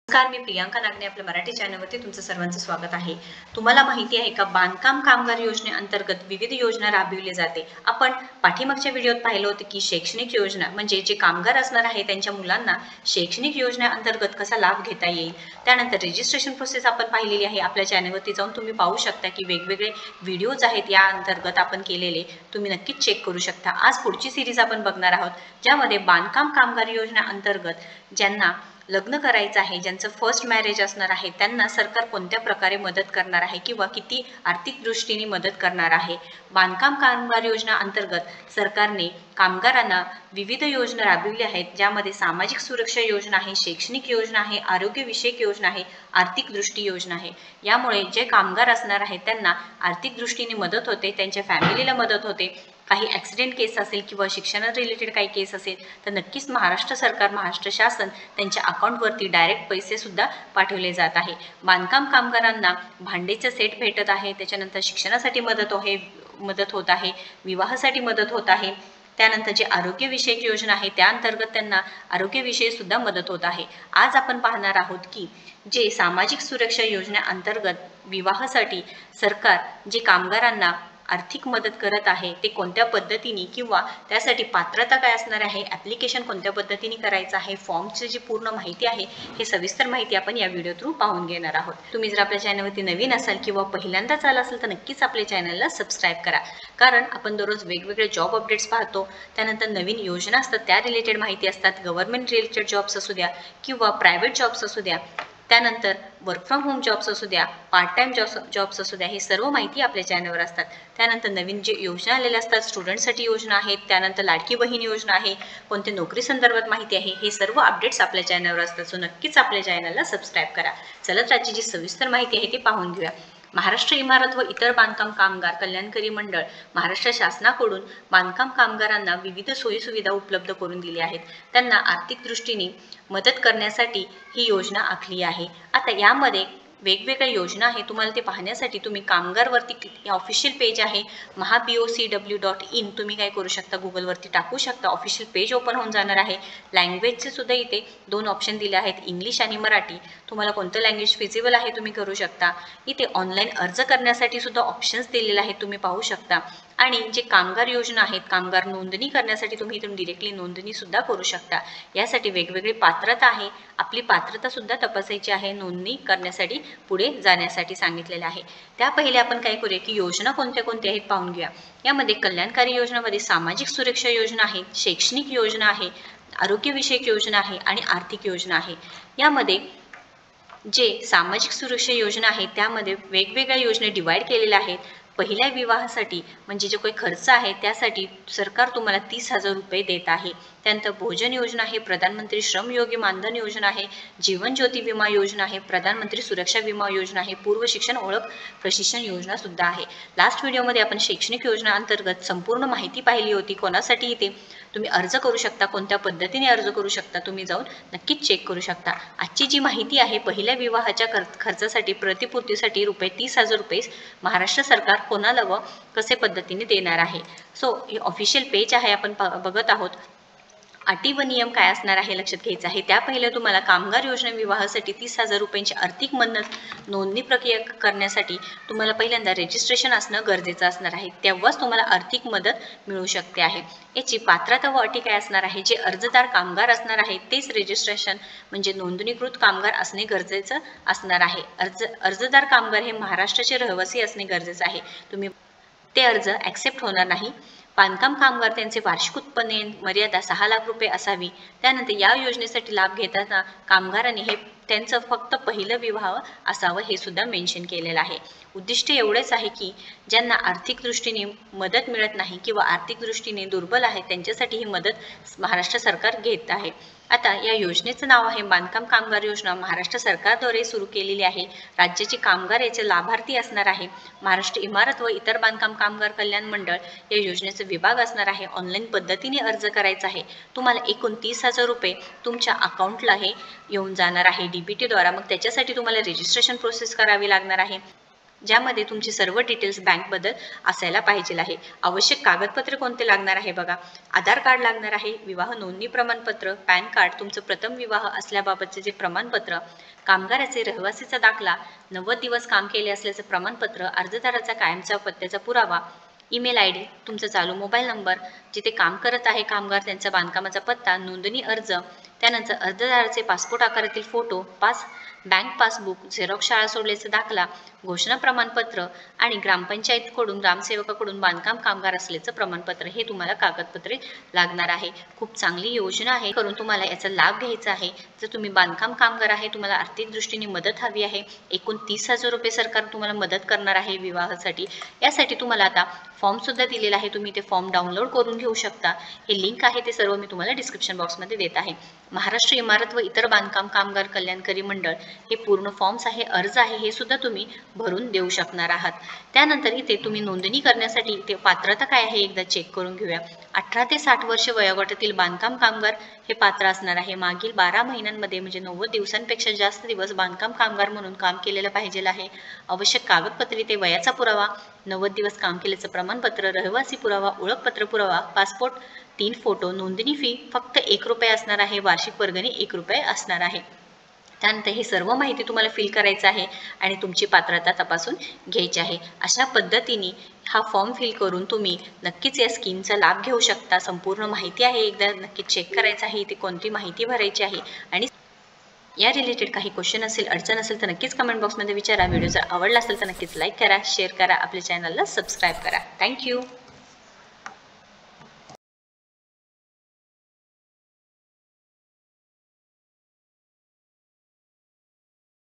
नमस्कार, मी प्रियांका नागणे आपल्या मराठी चॅनलवरती तुमचं सर्वांचं स्वागत आहे. तुम्हाला माहिती आहे का, बांधकाम कामगार योजनेअंतर्गत विविध योजना राबविली जाते. आपण पाठीमागच्या व्हिडिओत पाहिलं होतं की शैक्षणिक योजना म्हणजे जे कामगार असणार आहे त्यांच्या मुलांना शैक्षणिक योजनेअंतर्गत कसा लाभ घेता येईल. त्यानंतर रजिस्ट्रेशन प्रोसेस आपण पाहिलेली आहे. आपल्या चॅनलवरती जाऊन तुम्ही पाहू शकता की वेगवेगळे व्हिडिओज आहेत या अंतर्गत आपण केलेले, तुम्ही नक्कीच चेक करू शकता. आज पुढची सिरीज आपण बघणार आहोत, ज्यामध्ये बांधकाम कामगार योजनेअंतर्गत ज्यांना लग्न करायचं आहे, ज्यांचं फर्स्ट मॅरेज असणार आहे, त्यांना सरकार कोणत्या प्रकारे मदत करणार आहे किंवा किती आर्थिक दृष्टीने मदत करणार आहे. बांधकाम कामगार योजना अंतर्गत सरकारने कामगारांना विविध योजना राबविल्या आहेत, ज्यामध्ये सामाजिक सुरक्षा योजना आहे, शैक्षणिक योजना आहे, आरोग्यविषयक योजना आहे, आर्थिक दृष्टी योजना आहे. यामुळे जे कामगार असणार आहेत त्यांना आर्थिक दृष्टीने मदत होते, त्यांच्या फॅमिलीला मदत होते. काही ॲक्सिडेंट केस असेल किंवा शिक्षणा रिलेटेड काही केस असेल तर नक्कीच महाराष्ट्र सरकार, महाराष्ट्र शासन त्यांच्या अकाउंटवरती डायरेक्ट पैसेसुद्धा पाठवले जात आहे. बांधकाम कामगारांना भांडेचं सेट भेटत आहे, त्याच्यानंतर शिक्षणासाठी मदत होत आहे, विवाहासाठी मदत होत आहे. त्यानंतर जे आरोग्यविषयक योजना आहे त्या अंतर्गत त्यांना आरोग्यविषयी सुद्धा मदत होत आहे. आज आपण पाहणार आहोत की जे सामाजिक सुरक्षा योजनेअंतर्गत विवाहासाठी सरकार जे कामगारांना आर्थिक मदत करत आहे ते कोणत्या पद्धतीने किंवा त्यासाठी पात्रता काय असणार आहे, ॲप्लिकेशन कोणत्या पद्धतीने करायचं आहे, फॉर्मची जी पूर्ण माहिती आहे हे सविस्तर माहिती आपण या व्हिडिओ थ्रू पाहून घेणार आहोत. तुम्ही जर आपल्या चॅनलवरती नवीन असाल किंवा पहिल्यांदाच आला असेल तर नक्कीच आपल्या चॅनलला सबस्क्राईब करा, कारण आपण दररोज वेगवेगळे जॉब अपडेट्स पाहतो. त्यानंतर नवीन योजना असतात त्या रिलेटेड माहिती असतात, गव्हर्नमेंट रिलेटेड जॉब्स असू द्या किंवा प्रायव्हेट जॉब्स असू द्या, त्यानंतर वर्क फ्रॉम होम जॉब्स असू द्या, पार्ट टाईम जॉब्स असू द्या, हे सर्व माहिती आपल्या चॅनलवर असतात. त्यानंतर नवीन जे योजना आलेल्या असतात, स्टुडंटसाठी योजना आहेत, त्यानंतर लाडकी बहीण योजना आहे, कोणते नोकरी संदर्भात माहिती आहे, हे सर्व अपडेट्स आपल्या चॅनलवर असतात. सो नक्कीच आपल्या चॅनलला सबस्क्राईब करा. चला आजची जी सविस्तर माहिती आहे ती पाहून घेऊया. महाराष्ट्र इमारत व इतर बांधकाम कामगार कल्याणकारी मंडळ महाराष्ट्र शासनाकडून बांधकाम कामगारांना विविध सोयीसुविधा उपलब्ध करून दिल्या आहेत. त्यांना आर्थिक दृष्टीने मदत करण्यासाठी ही योजना आखली आहे. आता यामध्ये वेगवेगळ्या योजना आहे, तुम्हाला ते पाहण्यासाठी तुम्ही कामगारवरती ऑफिशियल पेज आहे महाPOCW.in, तुम्ही काय करू शकता, गुगलवरती टाकू शकता. ऑफिशियल पेज ओपन होऊन जाणार आहे. लँग्वेजचे सुद्धा इथे 2 ऑप्शन दिले आहेत, इंग्लिश आणि मराठी. तुम्हाला कोणतं लँग्वेज फिजिबल आहे तुम्ही करू शकता. इथे ऑनलाईन अर्ज करण्यासाठी सुद्धा ऑप्शन्स दिलेले आहेत, तुम्ही पाहू शकता. आणि जे कामगार योजना आहेत, कामगार नोंदणी करण्यासाठी तुम्ही इथून डिरेक्टली नोंदणी सुद्धा करू शकता. यासाठी वेगवेगळी पात्रता आहे, आपली पात्रता सुद्धा तपासायची आहे नोंदणी करण्यासाठी, पुढे जाण्यासाठी सांगितलेलं आहे. त्या पहिले आपण काय करूया की योजना कोणत्या कोणत्या आहेत पाहून घेऊया. यामध्ये कल्याणकारी योजनामध्ये सामाजिक सुरक्षा योजना आहे, शैक्षणिक योजना आहे, आरोग्यविषयक योजना आहे आणि आर्थिक योजना आहे. यामध्ये जे सामाजिक सुरक्षा योजना आहे त्यामध्ये वेगवेगळ्या योजना डिवाइड केलेल्या आहेत. पहिल्या विवाहासाठी म्हणजे जो काही खर्च आहे त्यासाठी सरकार तुम्हाला 30,000 रुपये देत आहे. त्यानंतर भोजन योजना आहे, प्रधानमंत्री श्रमयोगी मानधन योजना आहे, जीवन ज्योती विमा योजना आहे, प्रधानमंत्री सुरक्षा विमा योजना आहे, पूर्व शिक्षण ओळख प्रशिक्षण योजना सुद्धा आहे. लास्ट व्हिडिओमध्ये आपण शैक्षणिक योजना अंतर्गत संपूर्ण माहिती पाहिली होती. कोणासाठी इथे तुम्ही अर्ज करू शकता, कोणत्या पद्धतीने अर्ज करू शकता, तुम्ही जाऊन नक्कीच चेक करू शकता. आजची जी माहिती आहे, पहिल्या विवाहाच्या खर्चासाठी प्रतिपूर्तीसाठी ₹30,000 महाराष्ट्र सरकार कोणाला व कसे पद्धतीने देणार आहे. सो हे ऑफिशियल पेज आहे, आपण बघत आहोत. अटी व नियम काय असणार आहे लक्षात घ्यायचं आहे. त्या पहिले तुम्हाला कामगार योजना विवाहासाठी 30,000 रुपयांची आर्थिक मदत नोंदणी प्रक्रिया करण्यासाठी तुम्हाला पहिल्यांदा रजिस्ट्रेशन असणं गरजेचं असणार आहे, तेव्हाच तुम्हाला आर्थिक मदत मिळू शकते आहे. याची पात्रता व अटी काय असणार आहे, जे अर्जदार कामगार असणार आहे तेच रजिस्ट्रेशन म्हणजे नोंदणीकृत कामगार असणे गरजेचं असणार आहे. अर्जदार कामगार हे महाराष्ट्राचे रहिवासी असणे गरजेचं आहे. तुम्ही ते अर्ज ॲक्सेप्ट होणार नाही. बांधकाम कामगार त्यांचे वार्षिक उत्पन्न मर्यादा 6 लाख रुपये असावी. त्यानंतर या योजनेसाठी लाभ घेताना कामगारांनी हे त्यांचं फक्त पहिलं विवाह असावं हे सुद्धा मेन्शन केलेलं आहे. उद्दिष्ट एवढेच आहे की ज्यांना आर्थिक दृष्टीने मदत मिळत नाही किंवा आर्थिक दृष्टीने दुर्बल आहे त्यांच्यासाठी ही मदत महाराष्ट्र सरकार घेत आहे. आता या योजनेचं नाव आहे बांधकाम कामगार योजना, महाराष्ट्र सरकारद्वारे सुरू केलेली आहे. राज्याचे कामगार याचे लाभार्थी असणार आहे. महाराष्ट्र इमारत व इतर बांधकाम कामगार कल्याण मंडळ या योजनेचा विभाग असणार आहे. ऑनलाईन पद्धतीने अर्ज करायचा आहे. तुम्हाला एकूण 30,000 रुपये तुमच्या अकाउंटला येऊन जाणार आहे DBT द्वारा. मग त्याच्यासाठी तुम्हाला रजिस्ट्रेशन प्रोसेस करावी लागणार आहे. ज्यामध्ये तुमचे सर्व डिटेल्स बँकबद्दल असायला पाहिजे आहे. आवश्यक कागदपत्रे कोणते लागणार आहे बघा. आधार कार्ड लागणार आहे, विवाह नोंदणी प्रमाणपत्र, पॅन कार्ड, तुमचं प्रथम विवाह असल्याबाबतचे जे प्रमाणपत्र, कामगाराचे रहिवासीचा दाखला, 90 दिवस काम केले असल्याचं प्रमाणपत्र, अर्जदाराचा कायमचा पत्त्याचा पुरावा, ईमेल आय डी, तुमचा चालू मोबाईल नंबर, जिथे काम करत आहे कामगार त्यांचा बांधकामाचा पत्ता, नोंदणी अर्ज, त्यानंतर अर्जदाराचे पासपोर्ट आकारातील फोटो, बँक पासबुक, झेरॉक्स शाळा सोडल्याचा दाखला, घोषणा प्रमाणपत्र आणि ग्रामपंचायतकडून ग्रामसेवकाकडून बांधकाम कामगार असल्याचं प्रमाणपत्र, हे तुम्हाला कागदपत्रे लागणार आहे. खूप चांगली योजना आहे, करून तुम्हाला याचा लाभ घ्यायचा आहे. जर तुम्ही बांधकाम कामगार आहे, तुम्हाला आर्थिक दृष्टीने मदत हवी आहे, एकूण 30,000 रुपये सरकार तुम्हाला मदत करणार आहे विवाहासाठी. यासाठी तुम्हाला आता फॉर्म सुद्धा दिलेला आहे, तुम्ही ते फॉर्म डाउनलोड करून घेऊ शकता. हे लिंक आहे ते सर्व मी तुम्हाला डिस्क्रिप्शन बॉक्समध्ये देत आहे. महाराष्ट्र इमारत व इतर बांधकाम कामगार कल्याणकारी मंडळ हे पूर्ण फॉर्म्स आहे, अर्ज आहे, हे सुद्धा तुम्ही भरून देऊ शकणार आहात. त्यानंतर इथे तुम्ही नोंदणी करण्यासाठी इथे पात्रता काय आहे एकदा चेक करून घेऊया. 18 ते 60 वर्ष वयोगटातील बांधकाम कामगार हे पात्र असणार आहे. मागील 12 महिन्यांमध्ये म्हणजे 90 दिवसांपेक्षा जास्त दिवस बांधकाम कामगार म्हणून काम केलेलं पाहिजे आहे. आवश्यक कागदपत्रे ते वयाचा पुरावा, 90 दिवस काम केल्याचं प्रमाणपत्र, रहिवासी पुरावा, ओळखपत्र पुरावा, पासपोर्ट, 3 फोटो, नोंदणी फी फक्त ₹1 असणार आहे, वार्षिक वर्गणी ₹1 असणार आहे. त्यानंतर हे सर्व माहिती तुम्हाला फिल करायचं आहे आणि तुमची पात्रता तपासून घ्यायची आहे. अशा पद्धतीने हा फॉर्म फिल करून तुम्ही नक्कीच या स्कीमचा लाभ घेऊ शकता. संपूर्ण माहिती आहे, एकदा नक्की चेक करायचं आहे इथे कोणती माहिती भरायची आहे. आणि या रिलेटेड काही क्वेश्चन असेल, अडचण असेल तर नक्कीच कमेंट बॉक्समध्ये विचारा. व्हिडिओ जर आवडला असेल तर नक्कीच लाईक करा, शेअर करा, आपल्या चॅनलला सबस्क्राईब करा. थँक्यू.